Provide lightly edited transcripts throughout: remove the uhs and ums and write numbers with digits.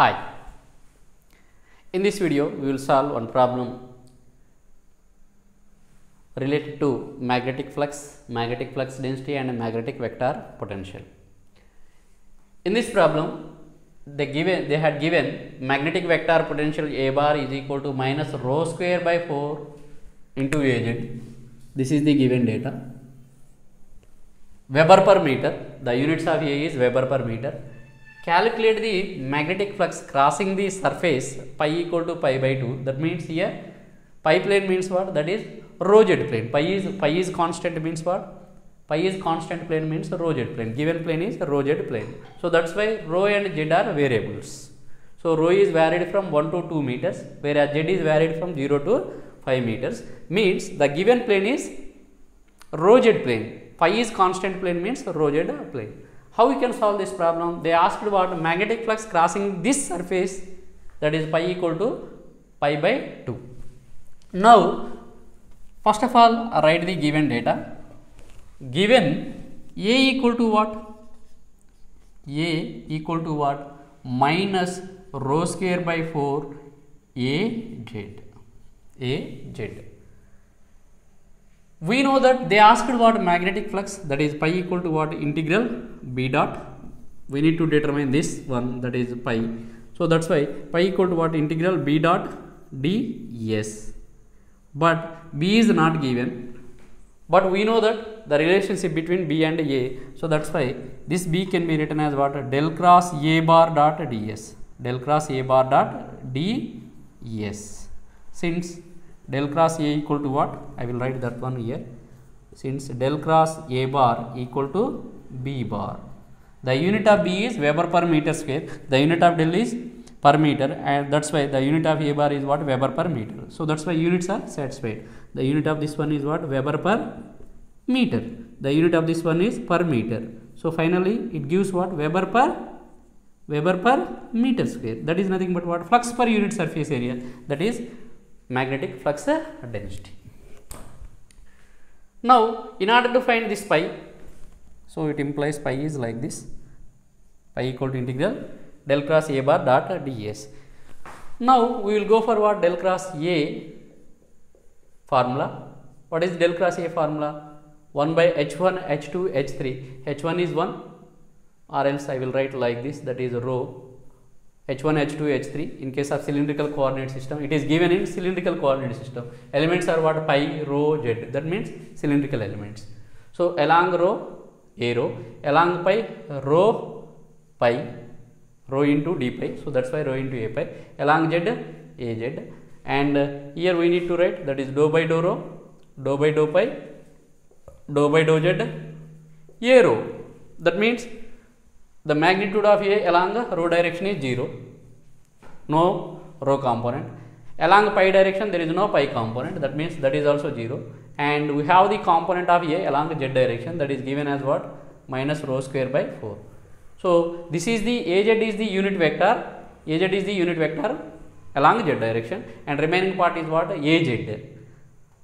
Hi, in this video we will solve one problem related to magnetic flux density and magnetic vector potential. In this problem they had given magnetic vector potential A bar is equal to minus rho square by 4 into Az. This is the given data. Weber per meter, the units of A is Weber per meter. Calculate the magnetic flux crossing the surface pi equal to pi by 2. That means here pi plane means what? That is rho z plane. Pi is constant means what? Pi is constant plane means rho z plane. Given plane is rho z plane. So that's why rho and z are variables. So rho is varied from 1 to 2 meters, whereas z is varied from 0 to 5 meters. Means the given plane is rho z plane. Pi is constant plane means rho z plane. How we can solve this problem? They asked about magnetic flux crossing this surface, that is pi equal to pi by 2. Now first of all write the given data. Given A equal to what? A equal to what? Minus rho square by 4 Az. We know that they asked what magnetic flux, that is pi equal to what? Integral B dot. We need to determine this one, that is pi. So that's why pi equal to what? Integral B dot ds. But B is not given. But we know that the relationship between B and A. So that's why this B can be written as what? Del cross A bar dot ds. Del cross A bar dot ds. Since del cross A equal to what? I will write that one here. Since del cross A bar equal to B bar. The unit of B is Weber per meter square. The unit of del is per meter, and that's why the unit of A bar is what? Weber per meter. So that's why units are satisfied. The unit of this one is what? Weber per meter. The unit of this one is per meter. So finally it gives what? Weber per meter square. That is nothing but what? Flux per unit surface area. That is magnetic flux density. Now in order to find this pi, so it implies pi is like this, pi equal to integral del cross A bar dot ds. Now we will go for what? Del cross A formula. What is del cross A formula? 1 by h1 h2 h3. h1 is 1, or else I will write like this, that is rho h1 h2 h3. In case of cylindrical coordinate system, it is given in cylindrical coordinate system. Elements are what? Pi, rho, z. That means cylindrical elements. So along rho a rho, along pi rho pi, rho into d pi. So that's why rho into a pi. Along z az, and here we need to write, that is dou by dou rho, dou by dou pi, dou by dou z, a rho. That means the magnitude of A along the rho direction is 0, no rho component. Along pi direction there is no pi component, that means that is also 0. And we have the component of A along z direction, that is given as what? Minus rho square by 4. So this is the Az is the unit vector, Az is the unit vector along z direction, and remaining part is what? Az.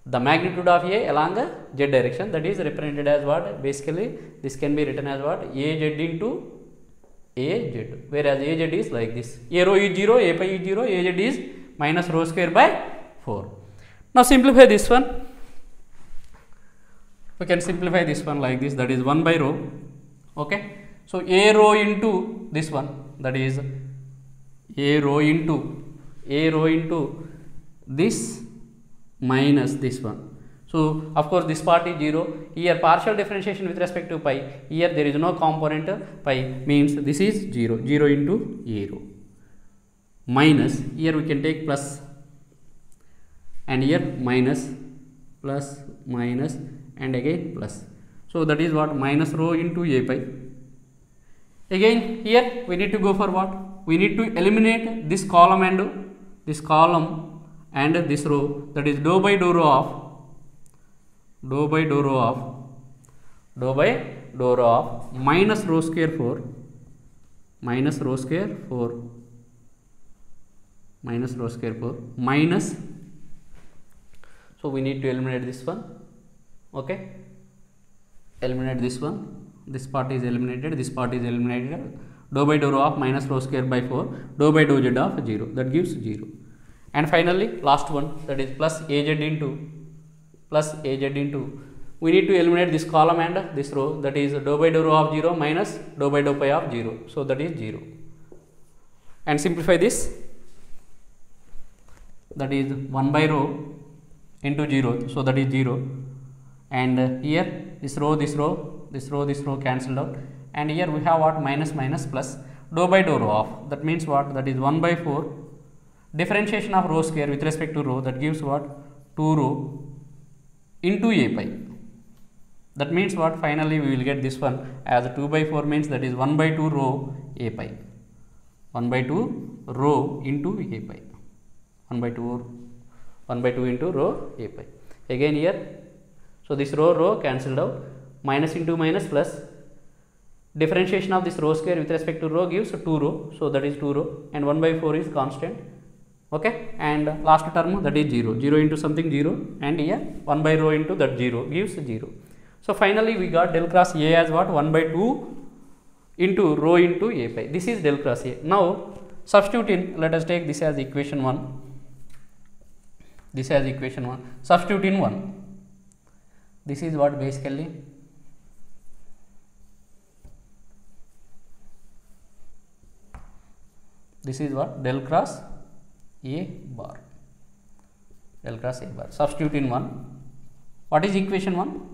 The magnitude of A along z direction, that is represented as what? Basically this can be written as what? Az into Az, whereas Az is like this. A rho is 0, A pi is 0, Az is minus rho square by 4. Now simplify this one. We can simplify this one like this, that is 1 by rho. Okay. So A rho into this one, that is A rho into this minus this one. So of course this part is 0. Here partial differentiation with respect to pi. Here there is no component pi, means this is 0. 0 into A rho. Minus, here we can take plus, and here minus, plus, minus, and again plus. So that is what? Minus rho into A pi. Again here we need to go for what? We need to eliminate this column and this row, that is dou by dou rho of minus rho square 4 minus, so we need to eliminate this one. Okay, eliminate this one, this part is eliminated, this part is eliminated. dou by dou rho of minus rho square by 4 dou by dou z of 0, that gives 0. And finally last one, that is plus az into we need to eliminate this column and this row, that is dou by dou rho of 0 minus dou by dou pi of 0, so that is 0. And simplify this, that is 1 by rho into 0, so that is 0. And here this row cancelled out, and here we have what, minus plus dou by dou rho of, that means what, that is 1 by 4 differentiation of rho square with respect to rho, that gives what, 2 rho into a pi, that means what, finally we will get this one as 2 by 4 means that is 1 by 2 rho a pi, 1 by 2 rho into a pi, 1 by 2 into rho a pi. Again here, so this rho cancelled out, minus into minus plus differentiation of this rho square with respect to rho gives 2 rho, so that is 2 rho, and 1 by 4 is constant. Okay, and last term, that is 0 into something 0, and here 1 by rho into that 0 gives 0. So finally we got del cross A as what, 1 by 2 into rho into a pi. This is del cross A. Now substitute in, let us take this as equation 1, this as equation 1, substitute in 1. This is what basically, this is what, del cross A bar, del cross A bar. Substitute in 1. What is equation 1?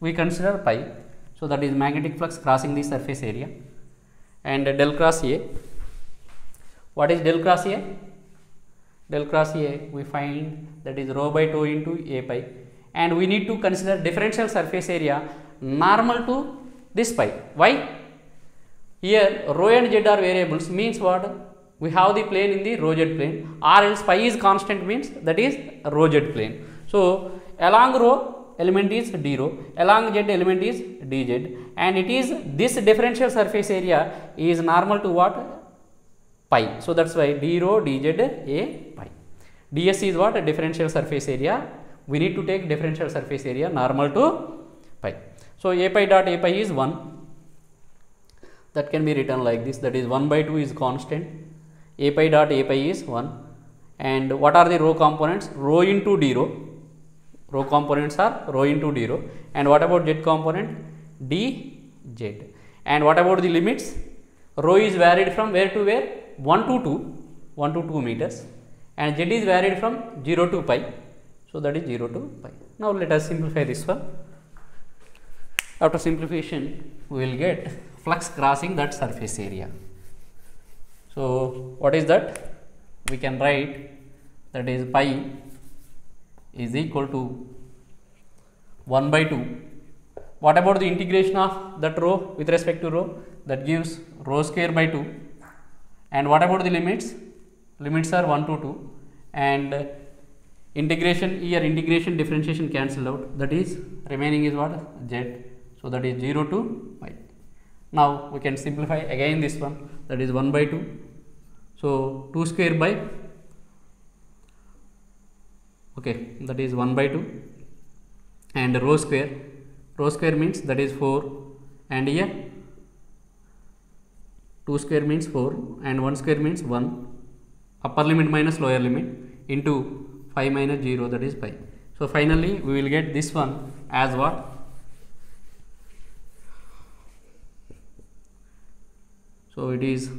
We consider pi, so that is magnetic flux crossing the surface area, and del cross A. What is del cross A? Del cross A we find that is rho by 2 into a pi, and we need to consider differential surface area normal to this pi. Why? Here rho and z are variables, means what, we have the plane in the rho z plane, or else pi is constant means that is rho z plane. So along rho element is d rho, along z element is dz, and it is this differential surface area is normal to what, pi. So that's why d rho dz a pi. ds is what, a differential surface area. We need to take differential surface area normal to pi. So a pi dot a pi is 1, that can be written like this, that is 1 by 2 is constant, a pi dot a pi is 1, and what are the rho components, rho into d rho, rho components are rho into d rho, and what about z component, dz, and what about the limits, rho is varied from where to where, 1 to 2 meters, and z is varied from 0 to pi, so that is 0 to pi. Now let us simplify this one. After simplification we will get flux crossing that surface area. So what is that? We can write that is pi is equal to 1 by 2. What about the integration of that rho with respect to rho? That gives rho square by 2. And what about the limits? Limits are 1 to 2, and integration, here integration differentiation cancelled out, that is remaining is what, z, so that is 0 to pi. Now we can simplify again this one, that is 1 by 2, so 2 square by, okay, that is 1 by 2, and rho square means that is 4, and here 2 square means 4, and 1 square means 1, upper limit minus lower limit into 5 minus 0, that is pi. So finally we will get this one as what, so it is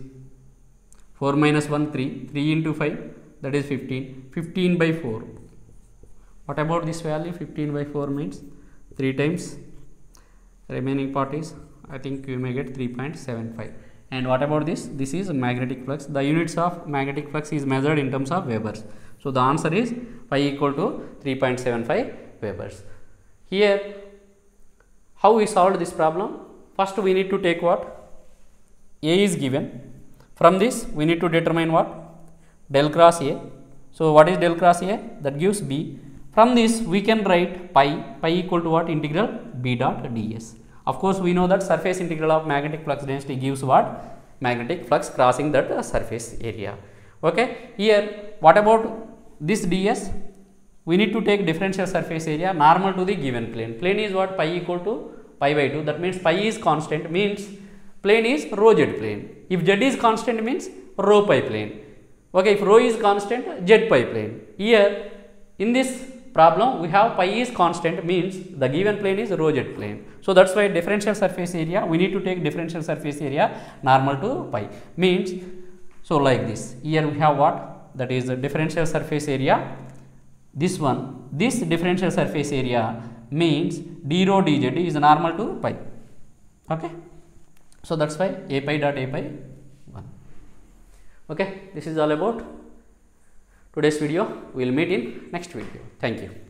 4 minus 1 3, 3 into 5, that is 15 by 4. What about this value? 15 by 4 means 3 times, remaining part is, I think you may get 3.75. And what about this? This is magnetic flux. The units of magnetic flux is measured in terms of Webers. So the answer is pi equal to 3.75 Webers. Here how we solved this problem? First we need to take what? A is given. From this we need to determine what? Del cross A. So what is del cross A? That gives B. From this we can write pi equal to what? Integral B dot ds. Of course we know that surface integral of magnetic flux density gives what? Magnetic flux crossing that surface area. Okay, here what about this ds? We need to take differential surface area normal to the given plane. Plane is what? Pi equal to pi by 2, that means pi is constant, means plane is rho z plane. If z is constant means rho pi plane. Okay, if rho is constant, z pi plane. Here in this problem we have pi is constant means the given plane is rho z plane. So that's why differential surface area, we need to take differential surface area normal to pi means, so like this. Here we have what, that is the differential surface area. This one, this differential surface area means d rho dz is normal to pi. Okay, so that's why a pi dot a pi 1. Okay, this is all about today's video. We will meet in next video. Thank you.